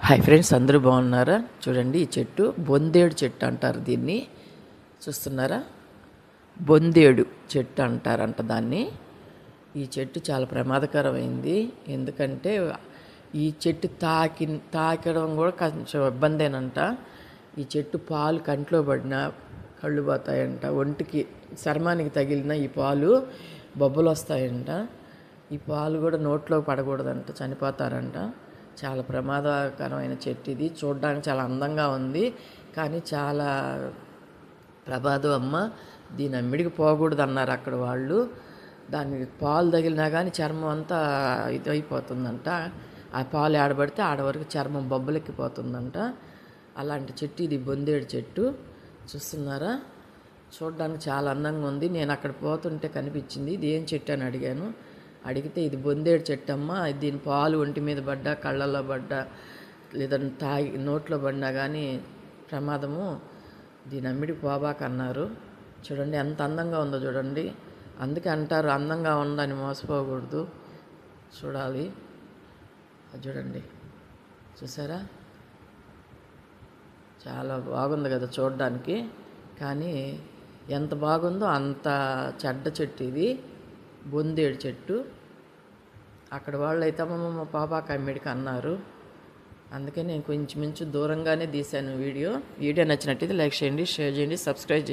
Hi friends, అందరూ బాగున్నారా? చూడండి, ఈ చెట్టు బొందేడు చెట్టు అంటారు దీన్ని. చూస్తున్నారా? బొందేడు చెట్టు అంటారంట దాన్ని. ఈ చెట్టు చాలా ప్రమాదకరమైంది. ఎందుకంటే ఈ చెట్టు తాకడం కూడా కొంచెం ఇబ్బందేనంట. ఈ చెట్టు పాలు కంట్లో పడినా కళ్ళు పోతాయంట. ఒంటికి చర్మానికి తగిలిన ఈ పాలు బొబ్బలు వస్తాయంట. ఈ పాలు కూడా నోట్లో పడకూడదంట, చనిపోతారంట. చాలా ప్రమాదకరమైన చెట్టు ఇది. చూడడానికి చాలా అందంగా ఉంది, కానీ చాలా ప్రమాదం అమ్మ. దీని అమ్మిడికి పోకూడదు అన్నారు అక్కడ వాళ్ళు. దానికి పాలు తగిలినా కానీ చర్మం అంతా ఇదైపోతుందంట. ఆ పాలు ఆడబడితే ఆడవరకు చర్మం బొబ్బలెక్కిపోతుందంట. అలాంటి చెట్టు ఇది, బొందేడు చెట్టు. చూస్తున్నారా? చూడడానికి చాలా అందంగా ఉంది. నేను అక్కడ పోతుంటే కనిపించింది. ఇది ఏం చెట్టు అని అడిగాను. అడిగితే ఇది బొందేడు చెట్టు అమ్మ, దీని పాలు ఒంటి మీద పడ్డా, కళ్ళల్లో పడ్డా, లేదంటే నోట్లో పడినా కానీ ప్రమాదము. దీని అమ్మిడికి పోబాక అన్నారు. చూడండి ఎంత అందంగా ఉందో చూడండి. అందుకే అంటారు, అందంగా ఉందని మోసపోకూడదు, చూడాలి. అది చూడండి, చూసారా? చాలా బాగుంది కదా చూడడానికి. కానీ ఎంత బాగుందో అంత చెడ్డ చెట్టు ఇది, బొందేడు చెట్టు. అక్కడ వాళ్ళు అయితే అమ్మమ్మ పాపాక అమ్మిడికి అన్నారు. అందుకే నేను కొంచెం దూరంగానే తీశాను వీడియో. నచ్చినట్టయితే లైక్ చేయండి, షేర్ చేయండి, సబ్స్క్రైబ్ చేయండి.